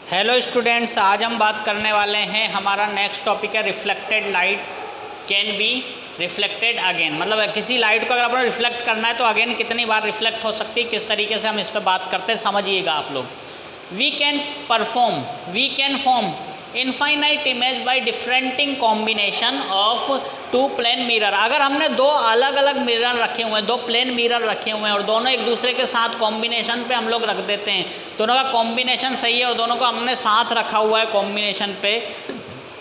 Hello students, आज हम बात करने वाले हैं। हमारा नेक्स्ट टॉपिक है reflected light can be reflected again. मतलब किसी लाइट को अगर आपको रिफ्लेक्ट करना है तो अगेन कितनी बार रिफ्लेक्ट हो सकती है, किस तरीके से हम इस पर बात करते हैं समझिएगा आप लोग। We can form infinite image by differenting combination of two plane mirror. अगर हमने दो अलग अलग मिरर रखे हुए हैं, दो प्लेन मिरर रखे हुए हैं और दोनों एक दूसरे के साथ कॉम्बिनेशन पे हम लोग रख देते हैं, दोनों का कॉम्बिनेशन सही है और दोनों को हमने साथ रखा हुआ है कॉम्बिनेशन पे,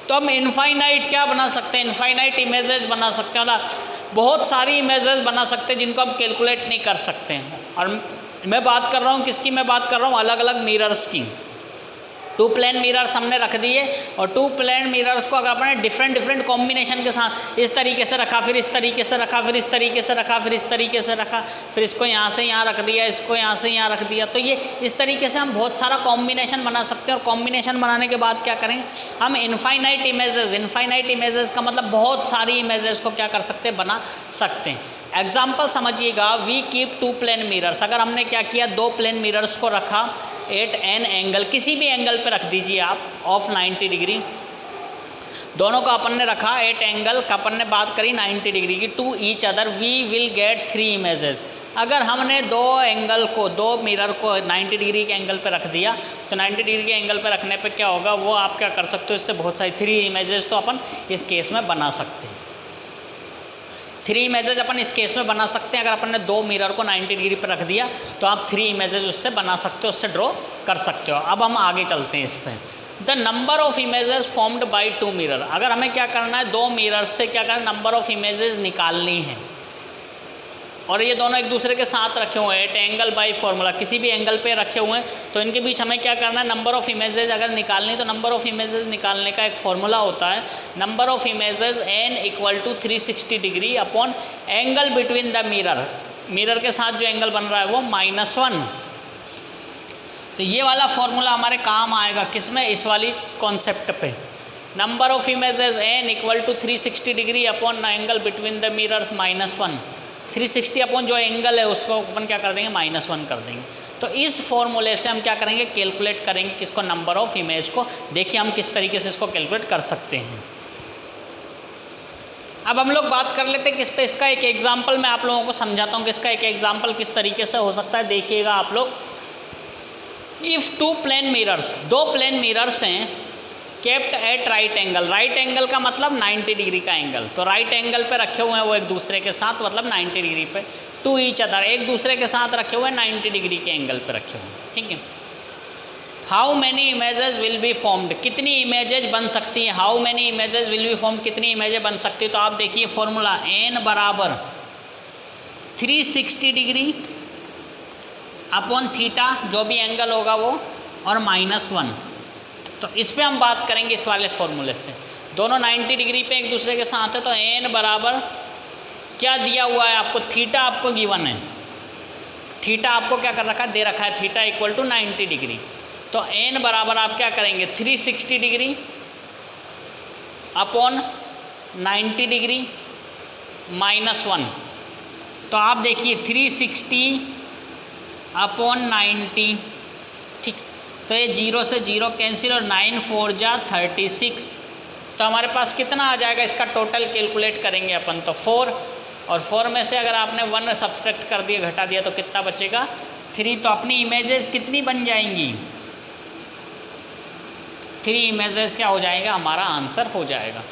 तो हम इनफाइनाइट क्या बना सकते हैं, इनफाइनाइट इमेजेस बना सकते हैं। मतलब बहुत सारी इमेजेस बना सकते हैं जिनको हम कैलकुलेट नहीं कर सकते हैं। और मैं बात कर रहा हूँ किसकी, मैं बात कर रहा हूँ अलग अलग मिरर्स की। टू प्लेन मिरर्स हमने रख दिए और टू प्लेन मिरर्स को अगर अपने डिफरेंट कॉम्बिनेशन के साथ इस तरीके से रखा, फिर इस तरीके से रखा, फिर इस तरीके से रखा, फिर इस तरीके से रखा, फिर इसको यहाँ से यहाँ रख दिया, इसको यहाँ से यहाँ रख दिया, तो ये इस तरीके से हम बहुत सारा कॉम्बिनेशन बना सकते हैं। और कॉम्बिनेशन बनाने के बाद क्या करेंगे हम, इनफाइनाइट इमेजेस का मतलब बहुत सारी इमेजेस को क्या कर सकते हैं, बना सकते हैं। एग्जाम्पल समझिएगा, we keep two plane mirrors. अगर हमने क्या किया, दो प्लेन मिरर्स को रखा एट एन एंगल, किसी भी एंगल पे रख दीजिए आप, ऑफ 90 डिग्री। दोनों को अपन ने रखा एट एंगल का, अपन ने बात करी 90 डिग्री की, to each other we will get 3 images. अगर हमने दो एंगल को, दो मिरर को 90 डिग्री के एंगल पे रख दिया तो 90 डिग्री के एंगल पे रखने पे क्या होगा, वो आप क्या कर सकते हो, इससे बहुत सारी 3 इमेजेस तो अपन इस केस में बना सकते हैं। 3 इमेजेज अपन इस केस में बना सकते हैं। अगर अपन ने दो मिरर को 90 डिग्री पर रख दिया तो आप 3 इमेजेज उससे बना सकते हो, उससे ड्रॉ कर सकते हो। अब हम आगे चलते हैं इस पर। The number of images formed by 2 mirror. अगर हमें क्या करना है, दो मिरर से क्या करना है, नंबर ऑफ इमेजेस निकालनी है और ये दोनों एक दूसरे के साथ रखे हुए हैं एट एंगल बाय फॉर्मूला, किसी भी एंगल पे रखे हुए हैं, तो इनके बीच हमें क्या करना है, नंबर ऑफ इमेजेस अगर निकालनी तो नंबर ऑफ इमेजेस निकालने का एक फॉर्मूला होता है, number of images n equal to 360 degree upon angle between the mirror. Mirror के साथ जो एंगल बन रहा है वो -1। तो ये वाला फॉर्मूला हमारे काम आएगा किसमें, इस वाली कॉन्सेप्ट पे। Number of images n equal to 360 degree upon angle between the mirrors -1। 360 upon जो एंगल है उसको अपन क्या कर देंगे, -1 कर देंगे। तो इस फॉर्मूले से हम क्या करेंगे, कैलकुलेट करेंगे किसको, नंबर ऑफ इमेज को। देखिए हम किस तरीके से इसको कैलकुलेट कर सकते हैं। अब हम लोग बात कर लेते हैं किस पे, इसका एक एग्जाम्पल मैं आप लोगों को समझाता हूँ कि इसका एक एग्जाम्पल किस तरीके से हो सकता है। देखिएगा आप लोग, इफ़ टू प्लेन मिरर्स, दो प्लेन मिरर्स हैं, kept at right angle. Right angle का मतलब 90 डिग्री का एंगल, तो राइट एंगल पे रखे हुए हैं वो एक दूसरे के साथ, मतलब 90 डिग्री पे। टू ईच अदर, एक दूसरे के साथ रखे हुए हैं 90 डिग्री के एंगल पे रखे हुए हैं, ठीक है। How many images will be formed, कितनी इमेजेज बन सकती हैं, how many images will be formed, कितनी इमेजें बन सकती है। तो आप देखिए फॉर्मूला, n बराबर 360 डिग्री अपॉन थीटा, जो भी एंगल होगा वो, और -1। तो इस पे हम बात करेंगे इस वाले फॉर्मूले से। दोनों 90 डिग्री पे एक दूसरे के साथ है, तो n बराबर क्या दिया हुआ है आपको, थीटा आपको गिवन है, थीटा आपको क्या कर रखा है, दे रखा है, थीटा इक्वल टू 90 डिग्री। तो n बराबर आप क्या करेंगे, 360 डिग्री अपॉन 90 डिग्री -1। तो आप देखिए 360 अपॉन 90, ठीक। तो ये 0 से 0 कैंसिल और 9 4 जा 36। तो हमारे पास कितना आ जाएगा, इसका टोटल कैलकुलेट करेंगे अपन तो 4, और 4 में से अगर आपने 1 सब्सट्रैक्ट कर दिया, घटा दिया, तो कितना बचेगा, 3। तो अपनी इमेजेस कितनी बन जाएंगी, 3 इमेजेस क्या हो जाएगा, हमारा आंसर हो जाएगा।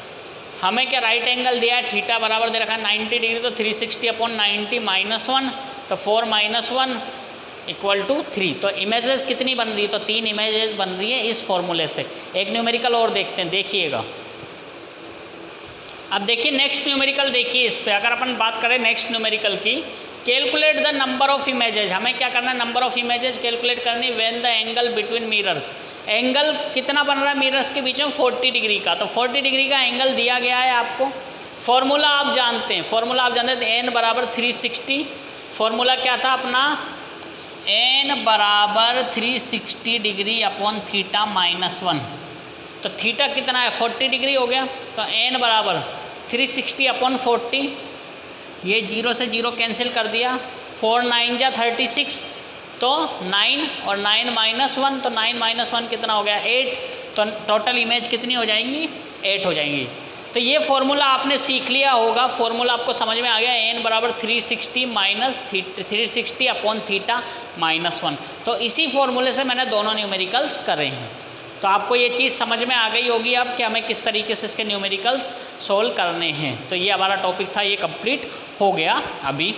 हमें क्या राइट एंगल दिया है, थीटा बराबर दे रखा है 90 डिग्री, तो 360 अपॉन 90 -1, तो 4 -1 इक्वल टू 3। तो इमेजेस कितनी बन रही है, तो 3 इमेजेस बन रही है इस फॉर्मूले से। एक न्यूमेरिकल और देखते हैं, देखिएगा। अब देखिए नेक्स्ट न्यूमेरिकल, देखिए इस पे अगर अपन बात करें नेक्स्ट न्यूमेरिकल की, calculate the number of images. हमें क्या करना है, नंबर ऑफ इमेजेज कैलकुलेट करनी when the angle between mirrors. Angle कितना बन रहा है मिरर्स के बीच में, 40 डिग्री का। तो 40 डिग्री का एंगल दिया गया है आपको। फॉर्मूला आप जानते हैं, फॉर्मूला आप जानते हैं, n बराबर 360। फॉर्मूला क्या था अपना, n बराबर 360 डिग्री अपॉन थीटा -1। तो थीटा कितना है, 40 डिग्री हो गया। तो n बराबर 360 अपॉन 40, ये 0 से 0 कैंसिल कर दिया, 4 9 जा 36, तो 9 और 9 माइनस 1, तो 9 माइनस 1 कितना हो गया 8, तो टोटल इमेज कितनी हो जाएंगी 8 हो जाएंगी। तो ये फॉर्मूला आपने सीख लिया होगा, फॉर्मूला आपको समझ में आ गया, n बराबर 360 माइनस 360 अपॉन थीटा माइनस 1। तो इसी फॉर्मूले से मैंने दोनों न्यूमेरिकल्स करे हैं। तो आपको ये चीज़ समझ में आ गई होगी अब कि हमें किस तरीके से इसके न्यूमेरिकल्स सोल्व करने हैं। तो ये हमारा टॉपिक था, ये कंप्लीट हो गया अभी।